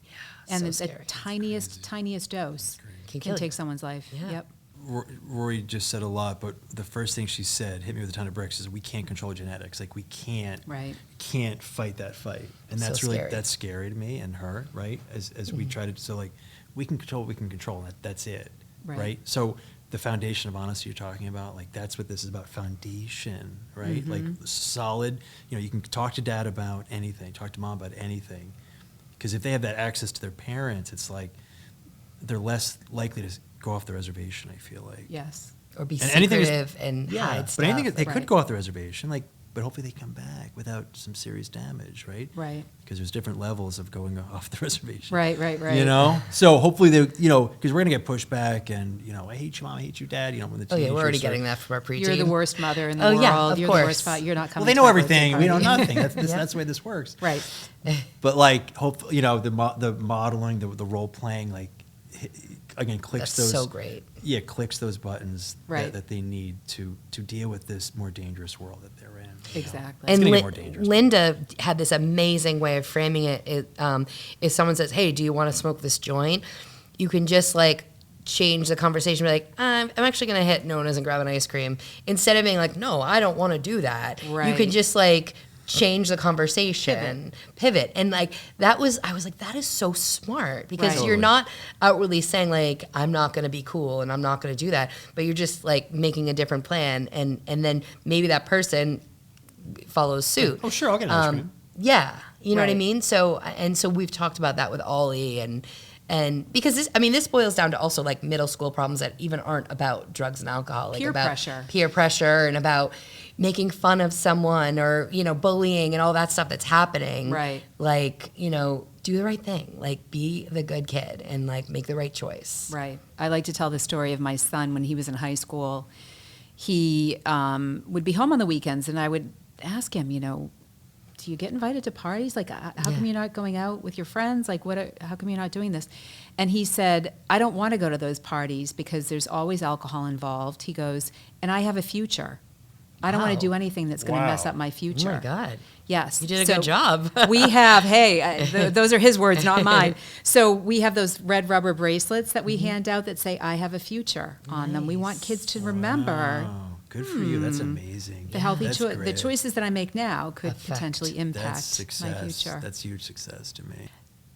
Yeah, and so it's scary. a tiniest dose Can can kill take you. someone's life. Yeah. Yep. Rory just said a lot, but the first thing she said, hit me with a ton of bricks, is we can't control genetics. Like we can't fight that fight. And that's So really, scary. that's scary to me and her, right? As we try to, so like, we can control what we can control, and that's it, right? So the foundation of honesty you're talking about, like that's what this is about, foundation, right? Like solid, you know, you can talk to dad about anything, talk to mom about anything. Because if they have that access to their parents, it's like they're less likely to go off the reservation, I feel like. Yes. Or be And anything is- secretive and hide stuff. But anything, they Right. could go off the reservation, like, but hopefully they come back without some serious damage, right? Right. Because there's different levels of going off the reservation. Right. You know? So hopefully they, you know, because we're going to get pushback and, you know, I hate you, mom, I hate you, dad, you know, when the Oh yeah, teenagers we're already start- getting that from our preteen. You're the worst mother in the Oh, world. yeah, of You're course. the worst father. You're not coming Well, they to know our birthday everything, we know party. nothing. That's the way this works. Right. But like, hope you know, the modeling, the role playing, like, again, clicks That's those. so great. Yeah, clicks those buttons Right. that they need to deal with this more dangerous world that they're in. you know? Exactly. It's And gonna get more dangerous. Linda had this amazing way of framing it. If someone says, "Hey, do you want to smoke this joint?" You can just like change the conversation. Be like, "I'm actually going to hit Nona's and grab an ice cream," instead of being like, "No, I don't want to do that." You Right. could just like change the conversation, pivot. And like, I was like, that is so smart, because Right. you're not outwardly saying like, I'm not going to be cool and I'm not going to do that, but you're just like making a different plan. And then maybe that person follows suit. Oh, sure, I'll get an ice cream. Yeah, you know what I Right. mean? So we've talked about that with Ollie, and because this boils down to also like middle school problems that even aren't about drugs and alcohol, like Peer about pressure. peer pressure and about making fun of someone, or, you know, bullying and all that stuff that's happening. Right. Like, you know, do the right thing, like be the good kid and like make the right choice. Right. I like to tell the story of my son when he was in high school. He would be home on the weekends, and I would ask him, you know, do you get invited to parties? Like, how come you're not going out with your friends? Like, how come you're not doing this? And he said, I don't want to go to those parties because there's always alcohol involved. He goes, and I have a future. I don't want to Wow. do anything that's going to mess Wow. up my future. Oh my God. Yes. You did a So good job. we have, those are his words, not mine. So we have those red rubber bracelets that we hand out that say, I have a future on them. We want kids to remember Oh, good for you. That's amazing. the healthy That's the great. choices that I make now could Affect. potentially That's impact success. my future. That's huge success to me.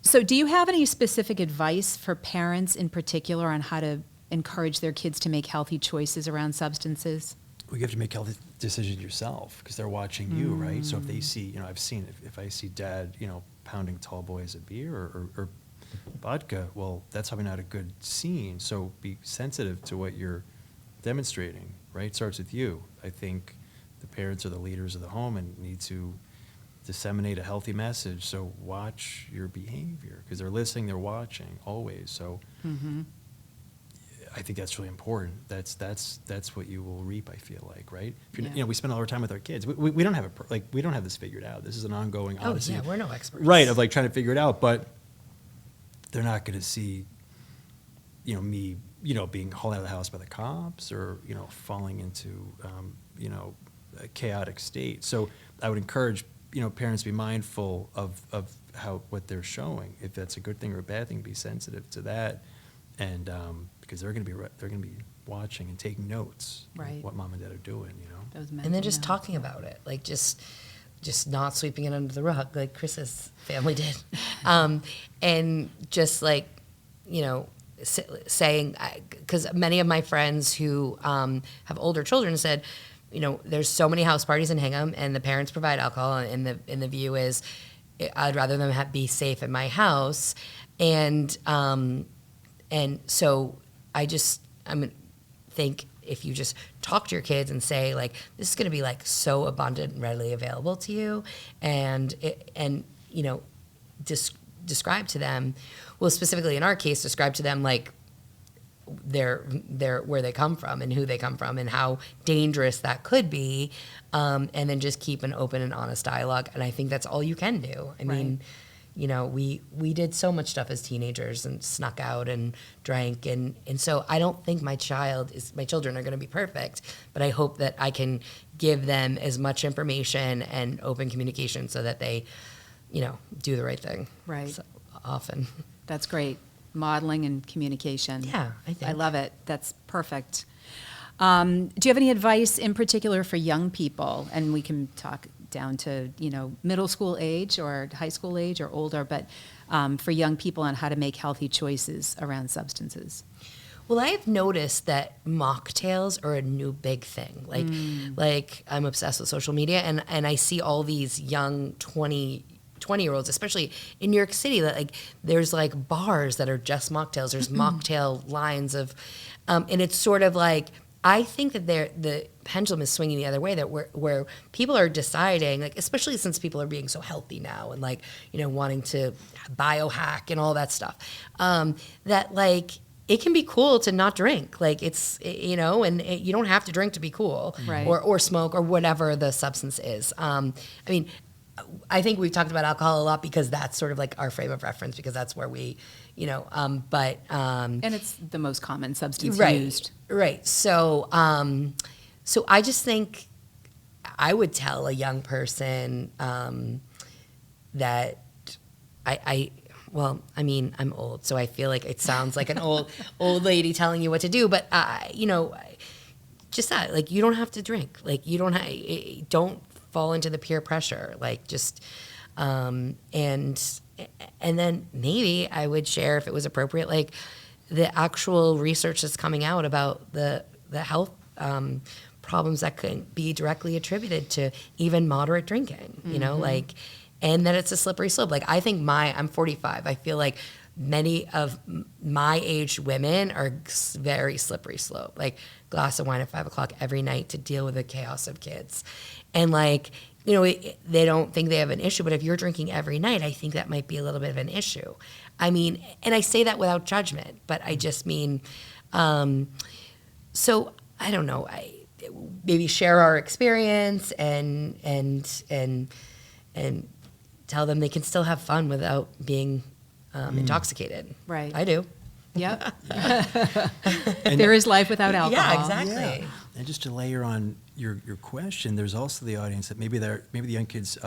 So do you have any specific advice for parents in particular on how to encourage their kids to make healthy choices around substances? Well, you have to make healthy decisions yourself because they're watching you, right? So if they see, you know, I've seen, if I see dad, you know, pounding tall boys of beer or vodka, well, that's probably not a good scene. So be sensitive to what you're demonstrating, right? It starts with you. I think the parents are the leaders of the home and need to disseminate a healthy message. So watch your behavior because they're listening, they're watching always. So I think that's really important. That's what you will reap, I feel like, right? If you're, Yeah. You know, we spend all our time with our kids. We don't have we don't have this figured out. This is an ongoing Oh odyssey. yeah, we're no experts. Right, of like trying to figure it out, but they're not going to see, you know, me, you know, being hauled out of the house by the cops or, you know, falling into, you know, a chaotic state. So I would encourage, you know, parents to be mindful of what they're showing. If that's a good thing or a bad thing, be sensitive to that, and because they're going to be watching and taking notes. of Right. What mom and dad are doing, you know. Those And mental then just notes. talking about it, like just not sweeping it under the rug like Chris's family did, and just like, you know, saying, because many of my friends who have older children said, you know, there's so many house parties in Hingham, and the parents provide alcohol, and the view is, I'd rather them be safe in my house, and so I think if you just talk to your kids and say like, this is going to be like so abundant and readily available to you, and you know, describe to them, well, specifically in our case, describe to them like their where they come from and who they come from and how dangerous that could be, and then just keep an open and honest dialogue. And I think that's all you can do. I mean, you know, we did so much stuff as teenagers and snuck out and drank, and so I don't think my children are going to be perfect, but I hope that I can give them as much information and open communication so that they, you know, do the right thing. Right. So often. That's great. Modeling and communication. Yeah, I think. I love it. That's perfect. Do you have any advice in particular for young people? And we can talk down to, you know, middle school age or high school age or older, but for young people on how to make healthy choices around substances. Well, I have noticed that mocktails are a new big thing. Like I'm obsessed with social media, and I see all these young 20-year-olds, especially in New York City, that like there's like bars that are just mocktails. There's mocktail lines of, and it's sort of like, I think that the pendulum is swinging the other way, that where people are deciding, like especially since people are being so healthy now and like, you know, wanting to biohack and all that stuff, that like it can be cool to not drink. Like it's, you know, and you don't have to drink to be cool, Right. or smoke or whatever the substance is. I mean, I think we've talked about alcohol a lot because that's sort of like our frame of reference, because that's where we, you know, And it's the most common substance right, used. right. So, so I just think I would tell a young person that well, I mean, I'm old, so I feel like it sounds like an old lady telling you what to do, but you know, just that, like, you don't have to drink. Like, you don't fall into the peer pressure, like just, and then maybe I would share, if it was appropriate, like the actual research that's coming out about the health problems that could be directly attributed to even moderate drinking, you know, like, and that it's a slippery slope. Like, I think I'm 45. I feel like many of my age women are very slippery slope, like glass of wine at 5 o'clock every night to deal with the chaos of kids. And like, you know, they don't think they have an issue, but if you're drinking every night, I think that might be a little bit of an issue. I mean, and I say that without judgment, but I just mean, so I don't know, maybe share our experience and tell them they can still have fun without being intoxicated. Right. I do. Yep. There is life without alcohol. Yeah, exactly. Yeah. And just to layer on your question, there's also the audience that maybe the young kids,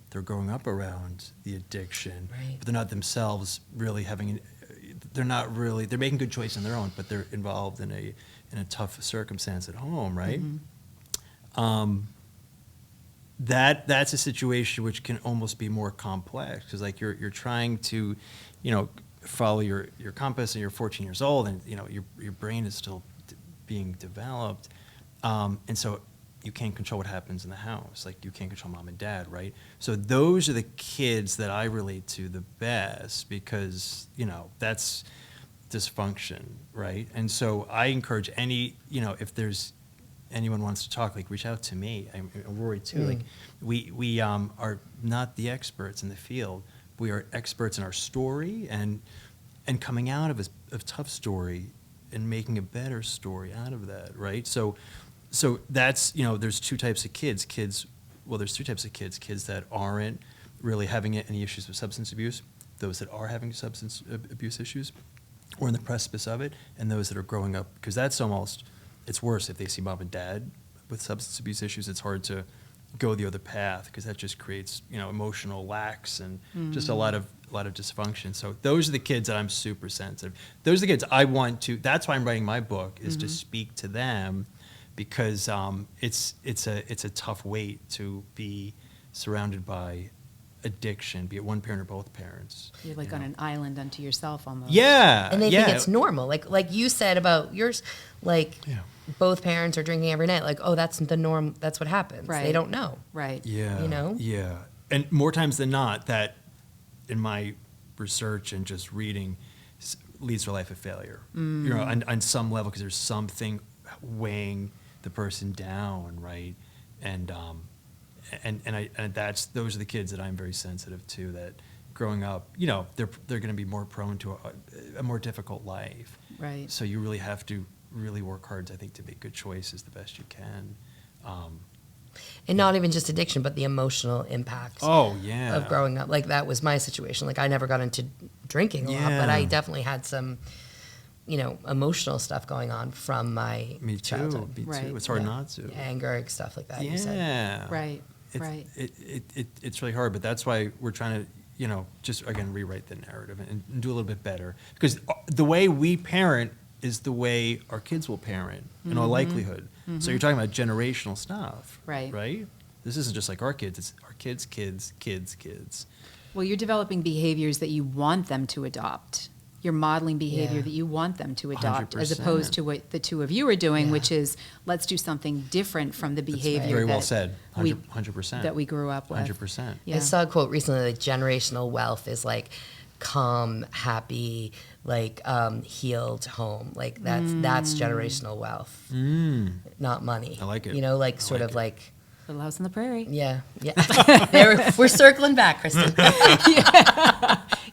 they're growing up around the addiction, Right. but they're not themselves really they're making good choices on their own, but they're involved in a tough circumstance at home, right? That's a situation which can almost be more complex, because like you're trying to, you know, follow your compass, and you're 14 years old, and you know your brain is still being developed, and so you can't control what happens in the house. Like, you can't control mom and dad, right? So those are the kids that I relate to the best, because, you know, that's dysfunction, right? And so I encourage if there's anyone wants to talk, like, reach out to me. And Rory too. Like, we are not the experts in the field. We are experts in our story and coming out of a tough story and making a better story out of that, right? So that's, you know, there's two types of kids. There's three types of kids. Kids that aren't really having any issues with substance abuse, those that are having substance abuse issues or in the precipice of it, and those that are growing up, because it's worse if they see mom and dad with substance abuse issues. It's hard to go the other path, because that just creates, you know, emotional lacks and just a lot of dysfunction. So those are the kids that I'm super sensitive. Those are the kids I want to. That's why I'm writing my book, is to speak to them, because it's a tough weight to be surrounded by addiction, be it one parent or both parents. You're like on an island unto yourself almost. Yeah, And they think it's normal. Like you said about yours, like both parents are drinking every night. Like, oh, that's the norm. That's what happens. Right. They don't know. Right. Yeah. You know? Yeah. And more times than not, that in my research and just reading leads to a life of failure. You know, on some level, because there's something weighing the person down, right? And those are the kids that I'm very sensitive to, that growing up, you know, they're going to be more prone to a more difficult life. Right. So you really have to really work hard, I think, to make good choices the best you can. And not even just addiction, but the emotional impact Oh, yeah. of growing up. Like, that was my situation. Like, I never got into drinking a lot, but I definitely had some, you know, emotional stuff going on from my Me too. childhood. Me Right. too. It's hard not to. Anger, stuff like that, you said. Yeah. Right. It's, Right. It's really hard, but that's why we're trying to, you know, just, again, rewrite the narrative and do a little bit better. Because the way we parent is the way our kids will parent, in all likelihood. So you're talking about generational stuff. Right. Right? This isn't just like our kids. It's our kids, kids. Well, you're developing behaviors that you want them to adopt. You're modeling behavior Yeah. that you want them to adopt, as 100%. opposed to what the two of you are doing, Yeah. which is, let's do something different from the behavior Very well that said. 100%. that we grew up with. 100%. Yeah. I saw a quote recently, like, generational wealth is like calm, happy, like healed home. Like, that's generational wealth, not money. I like it. You know, like I sort like of it. like, Little House on the Prairie. yeah. We're circling back, Kristen.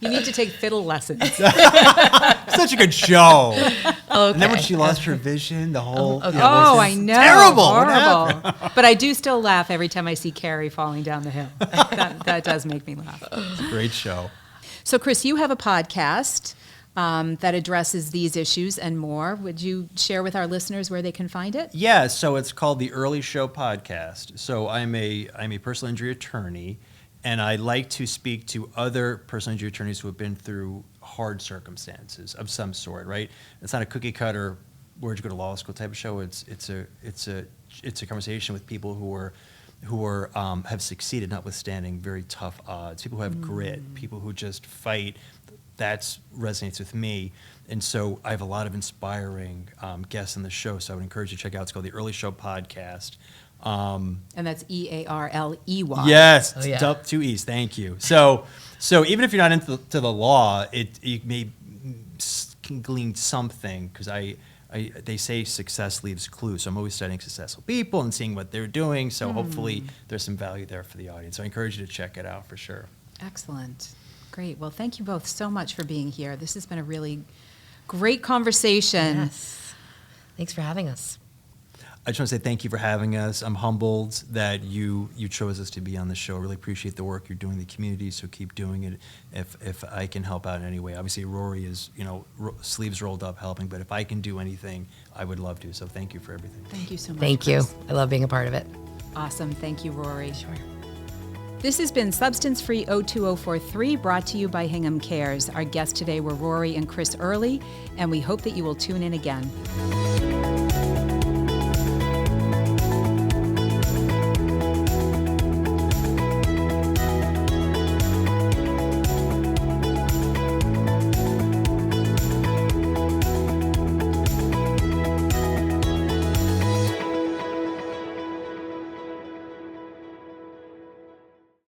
You need to take fiddle lessons. Such a good show. Okay. And then when she lost her vision, the whole. okay. you know, Oh, this I is know. Terrible. What happened? Horrible. But I do still laugh every time I see Carrie falling down the hill. That does make me laugh. It's a great show. So, Chris, you have a podcast that addresses these issues and more. Would you share with our listeners where they can find it? Yeah, so it's called the Early Show Podcast. So I'm a personal injury attorney, and I like to speak to other personal injury attorneys who have been through hard circumstances of some sort, right? It's not a cookie cutter, where'd you go to law school type of show. It's a conversation with people who are have succeeded, notwithstanding very tough odds. People who have grit, people who just fight. That resonates with me. And so I have a lot of inspiring guests on the show. So I would encourage you to check out. It's called the Early Show Podcast. And that's EARLEY. Yes, Oh, yeah. two E's. Thank you. So even if you're not into the law, you may can glean something, because they say success leaves clues. So I'm always studying successful people and seeing what they're doing. So hopefully there's some value there for the audience. So I encourage you to check it out for sure. Excellent. Great. Well, thank you both so much for being here. This has been a really great conversation. Yes. Thanks for having us. I just want to say thank you for having us. I'm humbled that you chose us to be on the show. I really appreciate the work you're doing in the community, so keep doing it. If I can help out in any way. Obviously, Rory is, sleeves rolled up helping, but if I can do anything, I would love to. So thank you for everything. Thank you so much. Thank you. Chris. I love being a part of it. Awesome. Thank you, Rory. Sure. This has been Substance Free 02043, brought to you by Hingham Cares. Our guests today were Rory and Chris Earley, and we hope that you will tune in again.